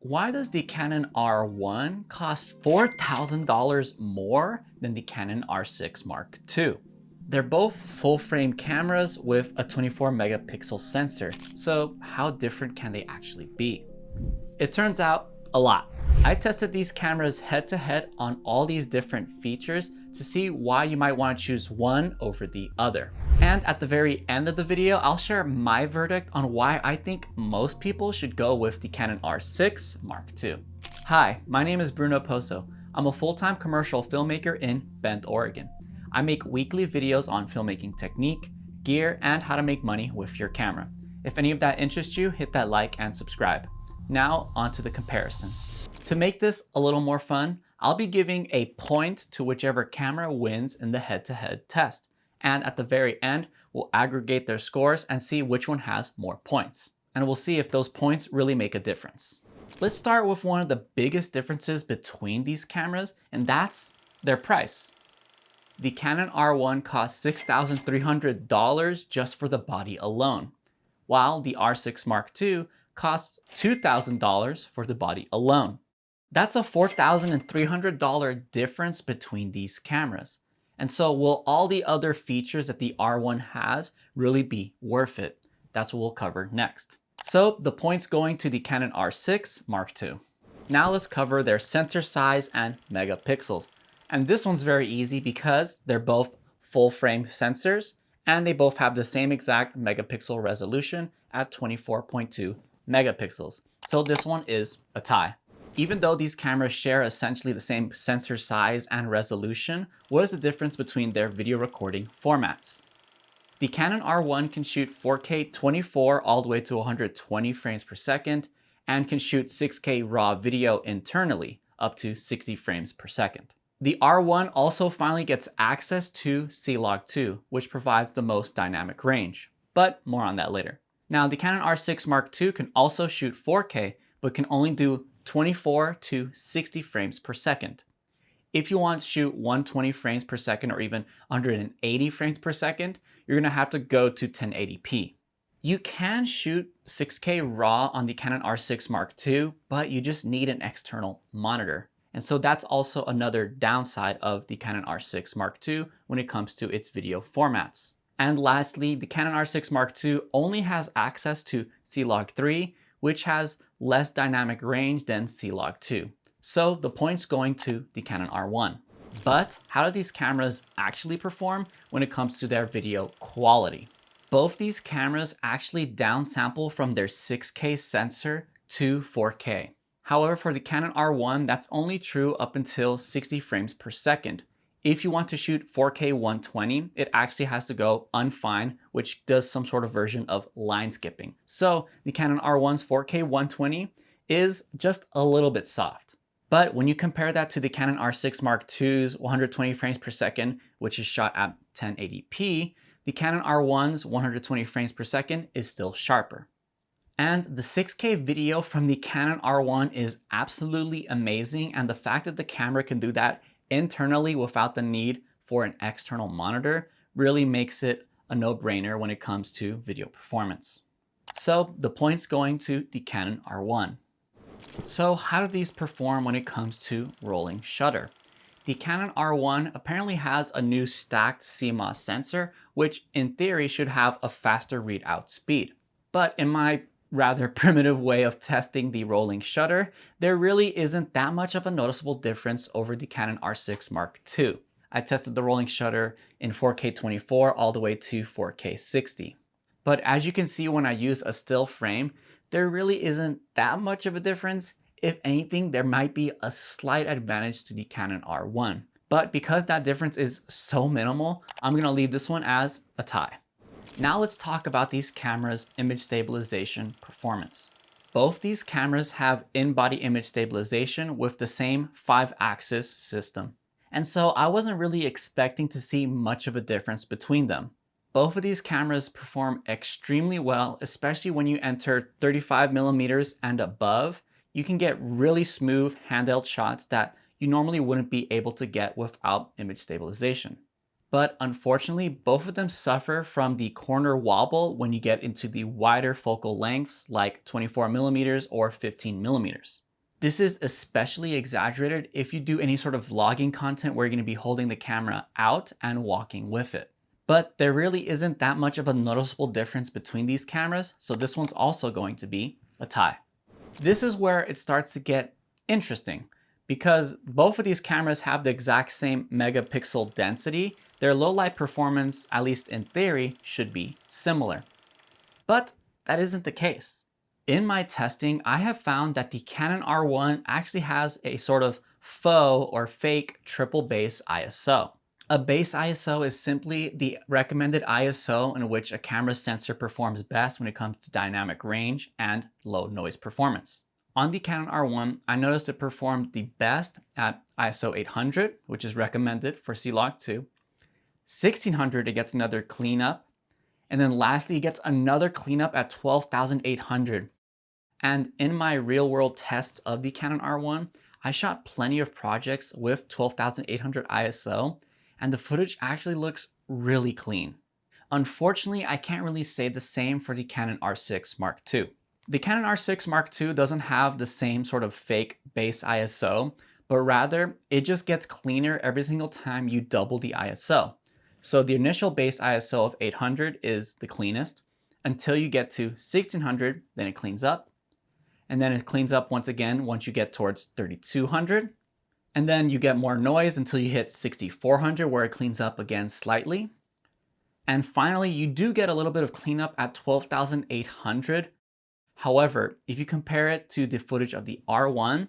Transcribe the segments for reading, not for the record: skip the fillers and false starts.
Why does the Canon R1 cost $4,000 more than the Canon R6 Mark II? They're both full-frame cameras with a 24 megapixel sensor, so how different can they actually be? It turns out a lot. I tested these cameras head-to-head on all these different features to see why you might want to choose one over the other. And at the very end of the video, I'll share my verdict on why I think most people should go with the Canon R6 Mark II. Hi, my name is Bruno Pozo. I'm a full-time commercial filmmaker in Bend, Oregon. I make weekly videos on filmmaking technique, gear, and how to make money with your camera. If any of that interests you, hit that like and subscribe. Now, on to the comparison. To make this a little more fun, I'll be giving a point to whichever camera wins in the head-to-head test. And at the very end, we'll aggregate their scores and see which one has more points. And we'll see if those points really make a difference. Let's start with one of the biggest differences between these cameras, and that's their price. The Canon R1 costs $6,300 just for the body alone, while the R6 Mark II costs $2,000 for the body alone. That's a $4,300 difference between these cameras. And so will all the other features that the R1 has really be worth it? That's what we'll cover next. So the points going to the Canon R6 Mark II. Now let's cover their sensor size and megapixels. And this one's very easy because they're both full frame sensors and they both have the same exact megapixel resolution at 24.2 megapixels. So this one is a tie. Even though these cameras share essentially the same sensor size and resolution, what is the difference between their video recording formats? The Canon R1 can shoot 4K 24 all the way to 120 frames per second and can shoot 6K raw video internally up to 60 frames per second. The R1 also finally gets access to C-Log 2, which provides the most dynamic range, but more on that later. Now, the Canon R6 Mark II can also shoot 4K, but can only do 24 to 60 frames per second. If you want to shoot 120 frames per second or even 180 frames per second, you're going to have to go to 1080p. You can shoot 6K raw on the Canon R6 Mark II, but you just need an external monitor. And so that's also another downside of the Canon R6 Mark II when it comes to its video formats. And lastly, the Canon R6 Mark II only has access to C-Log 3, which has less dynamic range than C-Log 2. So the points going to the Canon R1. But how do these cameras actually perform when it comes to their video quality? Both these cameras actually downsample from their 6K sensor to 4K. However, for the Canon R1, that's only true up until 60 frames per second. If you want to shoot 4K 120, it actually has to go unfine, which does some sort of version of line skipping. So the Canon R1's 4K 120 is just a little bit soft. But when you compare that to the Canon R6 Mark II's 120 frames per second, which is shot at 1080p, the Canon R1's 120 frames per second is still sharper. And the 6K video from the Canon R1 is absolutely amazing, and the fact that the camera can do that internally without the need for an external monitor really makes it a no-brainer when it comes to video performance. So the points going to the Canon R1. So how do these perform when it comes to rolling shutter? The Canon R1 apparently has a new stacked CMOS sensor, which in theory should have a faster readout speed. But in my rather primitive way of testing the rolling shutter, there really isn't that much of a noticeable difference over the Canon R6 Mark II. I tested the rolling shutter in 4K 24 all the way to 4K 60. But as you can see when I use a still frame, there really isn't that much of a difference. If anything, there might be a slight advantage to the Canon R1. But because that difference is so minimal, I'm gonna leave this one as a tie. Now let's talk about these cameras' image stabilization performance. Both these cameras have in-body image stabilization with the same 5-axis system. And so I wasn't really expecting to see much of a difference between them. Both of these cameras perform extremely well, especially when you enter 35mm and above. You can get really smooth handheld shots that you normally wouldn't be able to get without image stabilization. But unfortunately, both of them suffer from the corner wobble when you get into the wider focal lengths like 24mm or 15mm. This is especially exaggerated if you do any sort of vlogging content where you're going to be holding the camera out and walking with it. But there really isn't that much of a noticeable difference between these cameras, so this one's also going to be a tie. This is where it starts to get interesting because both of these cameras have the exact same megapixel density. Their low light performance, at least in theory, should be similar. But that isn't the case. In my testing, I have found that the Canon R1 actually has a sort of faux or fake triple base ISO. A base ISO is simply the recommended ISO in which a camera sensor performs best when it comes to dynamic range and low noise performance. On the Canon R1, I noticed it performed the best at ISO 800, which is recommended for C-Log2. 1600, it gets another cleanup. And then lastly, it gets another cleanup at 12,800. And in my real world tests of the Canon R1, I shot plenty of projects with 12,800 ISO, and the footage actually looks really clean. Unfortunately, I can't really say the same for the Canon R6 Mark II. The Canon R6 Mark II doesn't have the same sort of fake base ISO, but rather it just gets cleaner every single time you double the ISO. So the initial base ISO of 800 is the cleanest until you get to 1600, then it cleans up. And then it cleans up once again once you get towards 3200. And then you get more noise until you hit 6400 where it cleans up again slightly. And finally, you do get a little bit of cleanup at 12,800. However, if you compare it to the footage of the R1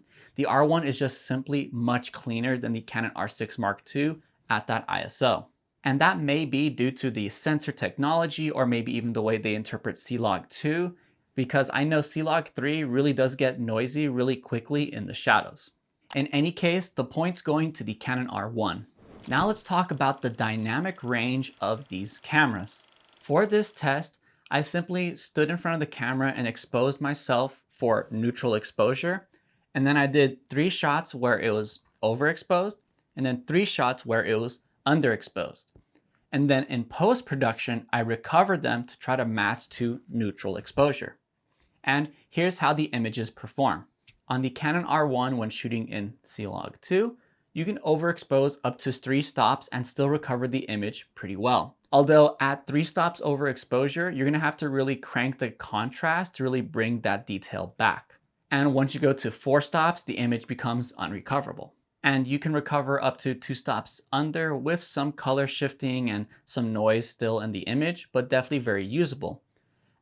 is just simply much cleaner than the Canon R6 Mark II at that ISO. And that may be due to the sensor technology or maybe even the way they interpret C-Log2, because I know C-Log3 really does get noisy really quickly in the shadows. In any case, the point's going to the Canon R1. Now let's talk about the dynamic range of these cameras. For this test, I simply stood in front of the camera and exposed myself for neutral exposure. And then I did 3 shots where it was overexposed, and then 3 shots where it was underexposed. And then in post-production, I recovered them to try to match to neutral exposure. And here's how the images perform. On the Canon R1, when shooting in C-Log2, you can overexpose up to 3 stops and still recover the image pretty well. Although at 3 stops overexposure, you're gonna have to really crank the contrast to really bring that detail back. And once you go to 4 stops, the image becomes unrecoverable. And you can recover up to 2 stops under with some color shifting and some noise still in the image, but definitely very usable.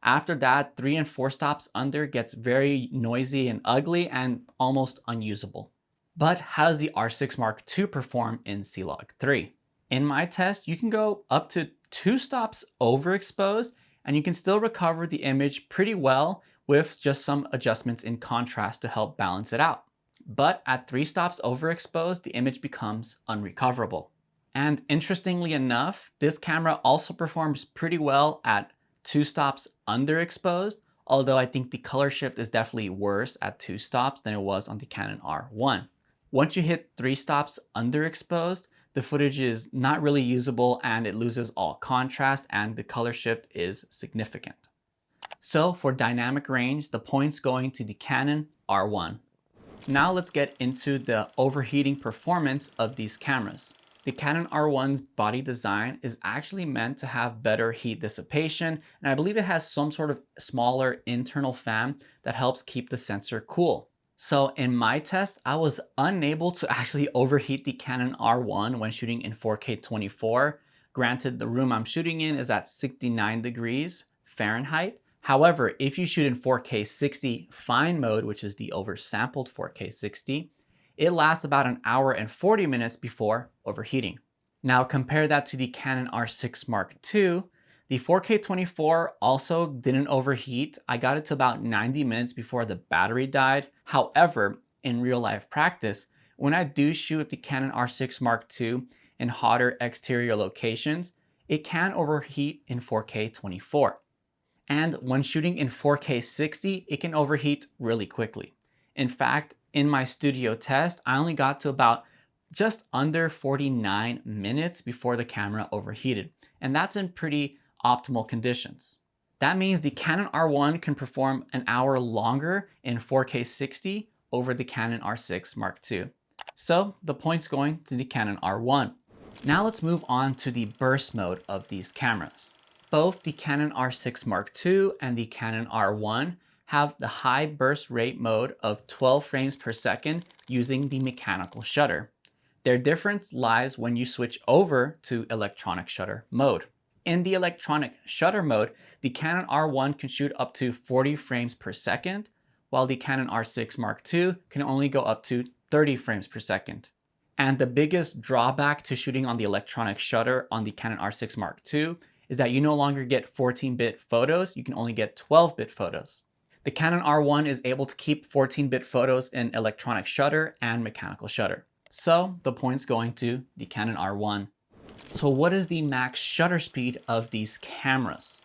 After that, 3 and 4 stops under gets very noisy and ugly and almost unusable. But how does the R6 Mark II perform in C-Log3? In my test, you can go up to 2 stops overexposed and you can still recover the image pretty well with just some adjustments in contrast to help balance it out. But at 3 stops overexposed, the image becomes unrecoverable. And interestingly enough, this camera also performs pretty well at 2 stops underexposed, although I think the color shift is definitely worse at 2 stops than it was on the Canon R1. Once you hit 3 stops underexposed, the footage is not really usable and it loses all contrast and the color shift is significant. So for dynamic range, the point's going to the Canon R1. Now let's get into the overheating performance of these cameras. The Canon R1's body design is actually meant to have better heat dissipation, and I believe it has some sort of smaller internal fan that helps keep the sensor cool. So in my test, I was unable to actually overheat the Canon R1 when shooting in 4K 24. Granted, the room I'm shooting in is at 69 degrees Fahrenheit. However, if you shoot in 4K 60 fine mode, which is the oversampled 4K 60, it lasts about an hour and 40 minutes before overheating. Now compare that to the Canon R6 Mark II. The 4K 24 also didn't overheat. I got it to about 90 minutes before the battery died. However, in real life practice, when I do shoot the Canon R6 Mark II in hotter exterior locations, it can overheat in 4K 24. And when shooting in 4K 60, it can overheat really quickly. In fact, in my studio test, I only got to about just under 49 minutes before the camera overheated. And that's in pretty optimal conditions. That means the Canon R1 can perform an hour longer in 4K 60 over the Canon R6 Mark II. So the point's going to the Canon R1. Now let's move on to the burst mode of these cameras. Both the Canon R6 Mark II and the Canon R1 have the high burst rate mode of 12 frames per second using the mechanical shutter. Their difference lies when you switch over to electronic shutter mode. In the electronic shutter mode, the Canon R1 can shoot up to 40 frames per second, while the Canon R6 Mark II can only go up to 30 frames per second. And the biggest drawback to shooting on the electronic shutter on the Canon R6 Mark II is that you no longer get 14-bit photos, you can only get 12-bit photos. The Canon R1 is able to keep 14-bit photos in electronic shutter and mechanical shutter. So the point's going to the Canon R1. So what is the max shutter speed of these cameras?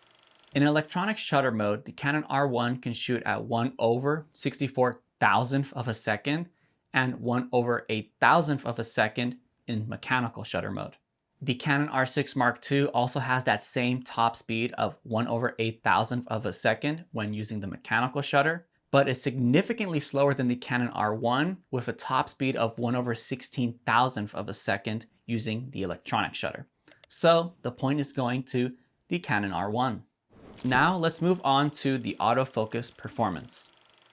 In electronic shutter mode, the Canon R1 can shoot at 1/64,000th of a second and 1/8,000th of a second in mechanical shutter mode. The Canon R6 Mark II also has that same top speed of 1/8,000th of a second when using the mechanical shutter, but is significantly slower than the Canon R1 with a top speed of 1/16,000th of a second using the electronic shutter. So the point is going to the Canon R1. Now let's move on to the autofocus performance.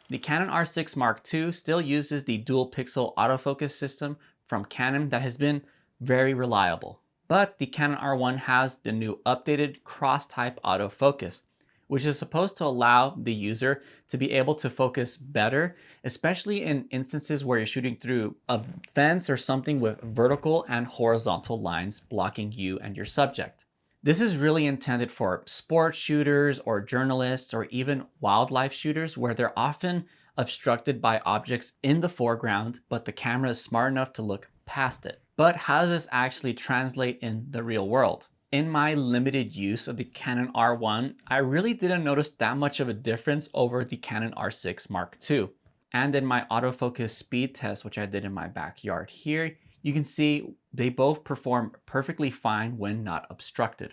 The Canon R6 Mark II still uses the dual pixel autofocus system from Canon that has been very reliable. But the Canon R1 has the new updated cross-type autofocus, which is supposed to allow the user to be able to focus better, especially in instances where you're shooting through a fence or something with vertical and horizontal lines blocking you and your subject. This is really intended for sports shooters or journalists or even wildlife shooters where they're often obstructed by objects in the foreground, but the camera is smart enough to look past it. But how does this actually translate in the real world? In my limited use of the Canon R1, I really didn't notice that much of a difference over the Canon R6 Mark II. And in my autofocus speed test, which I did in my backyard here, you can see they both perform perfectly fine when not obstructed.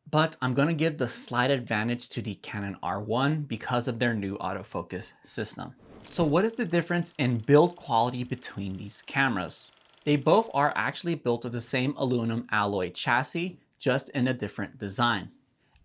But I'm going to give the slight advantage to the Canon R1 because of their new autofocus system. So what is the difference in build quality between these cameras? They both are actually built with the same aluminum alloy chassis, just in a different design.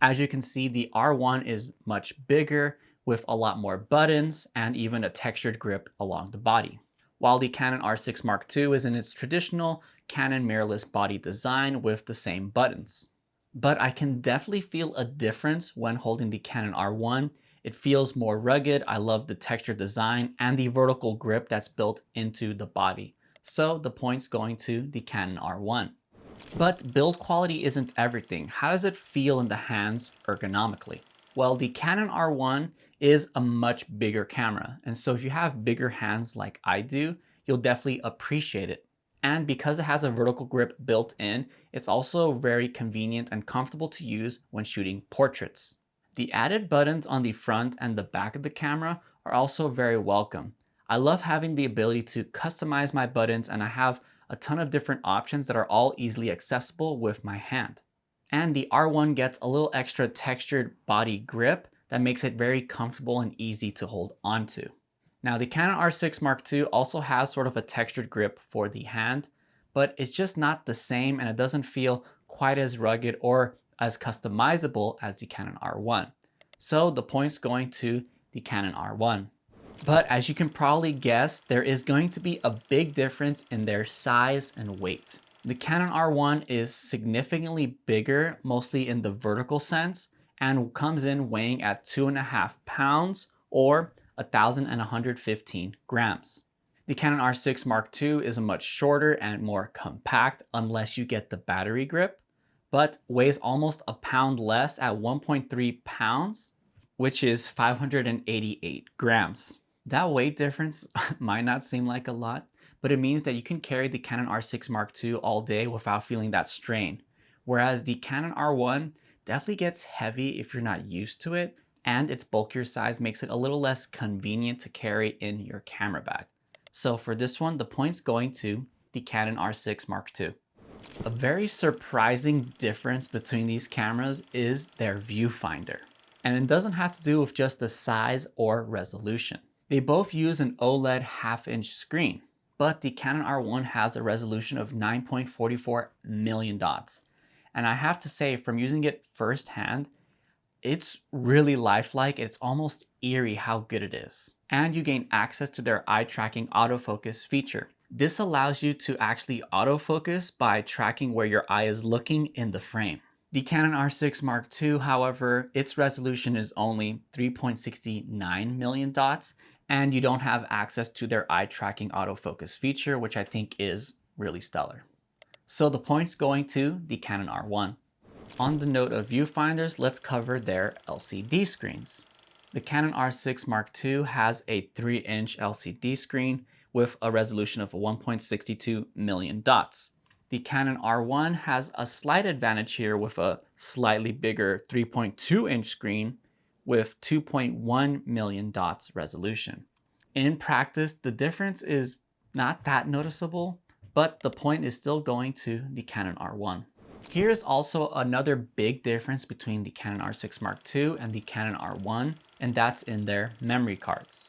As you can see, the R1 is much bigger with a lot more buttons and even a textured grip along the body, while the Canon R6 Mark II is in its traditional Canon mirrorless body design with the same buttons. But I can definitely feel a difference when holding the Canon R1. It feels more rugged. I love the textured design and the vertical grip that's built into the body. So the point's going to the Canon R1. But build quality isn't everything. How does it feel in the hands ergonomically? Well, the Canon R1 is a much bigger camera. And so if you have bigger hands like I do, you'll definitely appreciate it. And because it has a vertical grip built in, it's also very convenient and comfortable to use when shooting portraits. The added buttons on the front and the back of the camera are also very welcome. I love having the ability to customize my buttons, and I have a ton of different options that are all easily accessible with my hand. And the R1 gets a little extra textured body grip that makes it very comfortable and easy to hold onto. Now the Canon R6 Mark II also has sort of a textured grip for the hand, but it's just not the same and it doesn't feel quite as rugged or as customizable as the Canon R1. So the point's going to the Canon R1. But as you can probably guess, there is going to be a big difference in their size and weight. The Canon R1 is significantly bigger, mostly in the vertical sense, and comes in weighing at 2.5 pounds or 1,115 grams. The Canon R6 Mark II is much shorter and more compact unless you get the battery grip, but weighs almost a pound less at 1.3 pounds, which is 588 grams. That weight difference might not seem like a lot, but it means that you can carry the Canon R6 Mark II all day without feeling that strain. Whereas the Canon R1 definitely gets heavy if you're not used to it, and its bulkier size makes it a little less convenient to carry in your camera bag. So for this one, the point's going to the Canon R6 Mark II. A very surprising difference between these cameras is their viewfinder. And it doesn't have to do with just the size or resolution. They both use an OLED half-inch screen, but the Canon R1 has a resolution of 9.44 million dots. And I have to say, from using it firsthand, it's really lifelike. It's almost eerie how good it is. And you gain access to their eye tracking autofocus feature. This allows you to actually autofocus by tracking where your eye is looking in the frame. The Canon R6 Mark II, however, its resolution is only 3.69 million dots, and you don't have access to their eye tracking autofocus feature, which I think is really stellar. So the points going to the Canon R1. On the note of viewfinders, let's cover their LCD screens. The Canon R6 Mark II has a 3-inch LCD screen with a resolution of 1.62 million dots. The Canon R1 has a slight advantage here with a slightly bigger 3.2-inch screen with 2.1 million dots resolution. In practice, the difference is not that noticeable, but the point is still going to the Canon R1. Here's also another big difference between the Canon R6 Mark II and the Canon R1, and that's in their memory cards.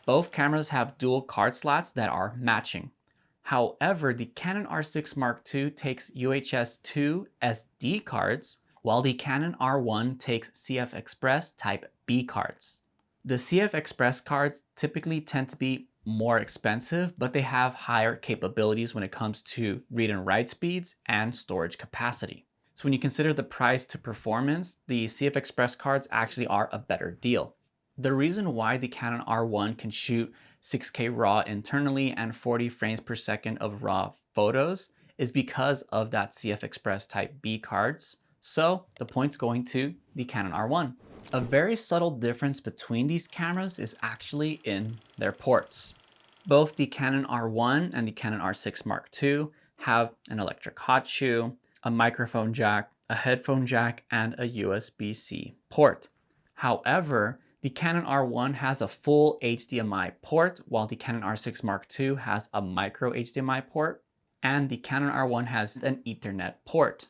Both cameras have dual card slots that are matching. However, the Canon R6 Mark II takes UHS 2 SD cards, while the Canon R1 takes CF Express Type B cards. The CF Express cards typically tend to be more expensive, but they have higher capabilities when it comes to read and write speeds and storage capacity. So when you consider the price to performance, the CF Express cards actually are a better deal. The reason why the Canon R1 can shoot 6K RAW internally and 40 frames per second of RAW photos is because of that CF Express Type B cards. So the point's going to the Canon R1. A very subtle difference between these cameras is actually in their ports. Both the Canon R1 and the Canon R6 Mark II have an electric hot shoe, a microphone jack, a headphone jack, and a USB-C port. However, the Canon R1 has a full HDMI port, while the Canon R6 Mark II has a micro HDMI port, and the Canon R1 has an Ethernet port.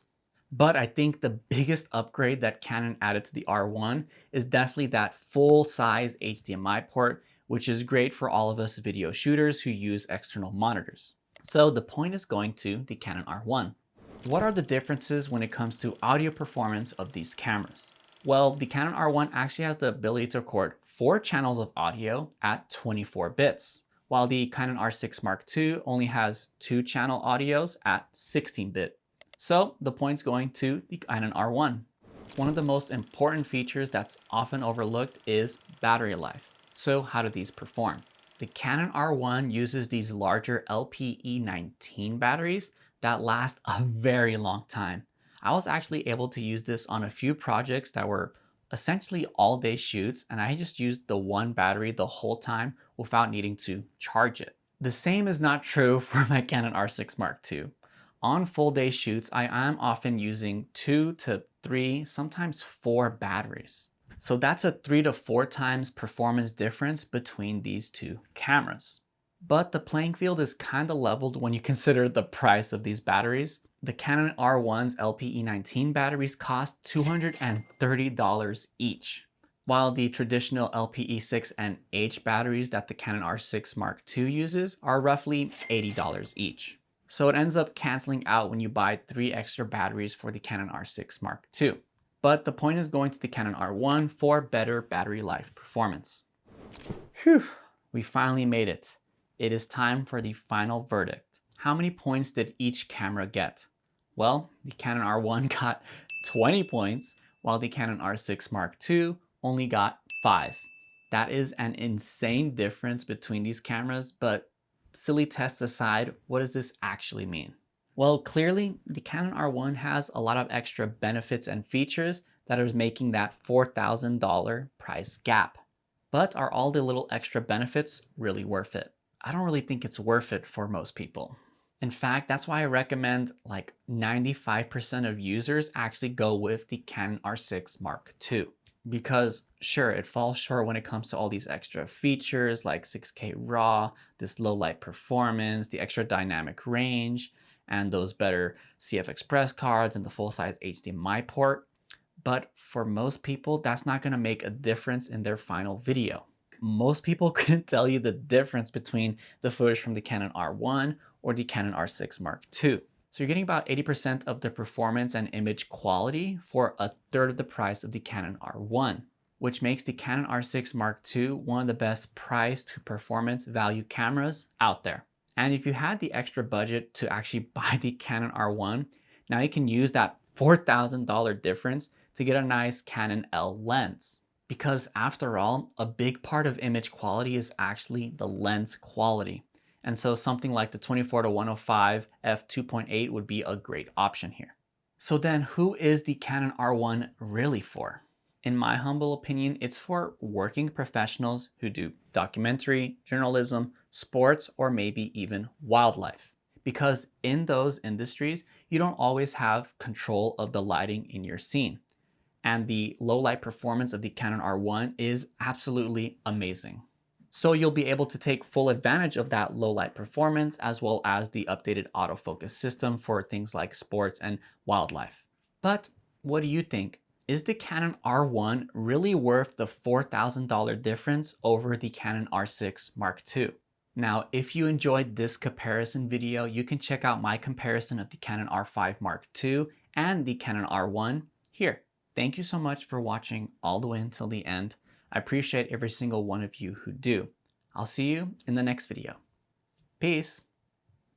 But I think the biggest upgrade that Canon added to the R1 is definitely that full-size HDMI port, which is great for all of us video shooters who use external monitors. So the point is going to the Canon R1. What are the differences when it comes to audio performance of these cameras? Well, the Canon R1 actually has the ability to record 4 channels of audio at 24 bits, while the Canon R6 Mark II only has 2 channel audios at 16-bit. So the point's going to the Canon R1. One of the most important features that's often overlooked is battery life. So how do these perform? The Canon R1 uses these larger LPE19 batteries that last a very long time. I was actually able to use this on a few projects that were essentially all-day shoots, and I just used the one battery the whole time without needing to charge it. The same is not true for my Canon R6 Mark II. On full day shoots, I am often using 2 to 3, sometimes 4 batteries. So that's a 3 to 4 times performance difference between these two cameras. But the playing field is kind of leveled when you consider the price of these batteries. The Canon R1's LPE19 batteries cost $230 each, while the traditional LPE6 and H batteries that the Canon R6 Mark II uses are roughly $80 each. So it ends up canceling out when you buy 3 extra batteries for the Canon R6 Mark II. But the point is going to the Canon R1 for better battery life performance. Whew, we finally made it. It is time for the final verdict. How many points did each camera get? Well, the Canon R1 got 20 points, while the Canon R6 Mark II only got 5. That is an insane difference between these cameras, but silly tests aside, what does this actually mean? Well, clearly, the Canon R1 has a lot of extra benefits and features that are making that $4,000 price gap. But are all the little extra benefits really worth it? I don't really think it's worth it for most people. In fact, that's why I recommend like 95% of users actually go with the Canon R6 Mark II. Because sure, it falls short when it comes to all these extra features like 6K RAW, this low light performance, the extra dynamic range, and those better CF Express cards and the full-size HDMI port. But for most people, that's not going to make a difference in their final video. Most people couldn't tell you the difference between the footage from the Canon R1 or the Canon R6 Mark II. So you're getting about 80% of the performance and image quality for a third of the price of the Canon R1, which makes the Canon R6 Mark II one of the best price to performance value cameras out there. And if you had the extra budget to actually buy the Canon R1, now you can use that $4,000 difference to get a nice Canon L lens. Because after all, a big part of image quality is actually the lens quality. And so something like the 24-105 f2.8 would be a great option here. So then who is the Canon R1 really for? In my humble opinion, it's for working professionals who do documentary, journalism, sports, or maybe even wildlife. Because in those industries, you don't always have control of the lighting in your scene. And the low light performance of the Canon R1 is absolutely amazing. So you'll be able to take full advantage of that low light performance as well as the updated autofocus system for things like sports and wildlife. But what do you think? Is the Canon R1 really worth the $4,000 difference over the Canon R6 Mark II? Now, if you enjoyed this comparison video, you can check out my comparison of the Canon R5 Mark II and the Canon R1 here. Thank you so much for watching all the way until the end. I appreciate every single one of you who do. I'll see you in the next video. Peace.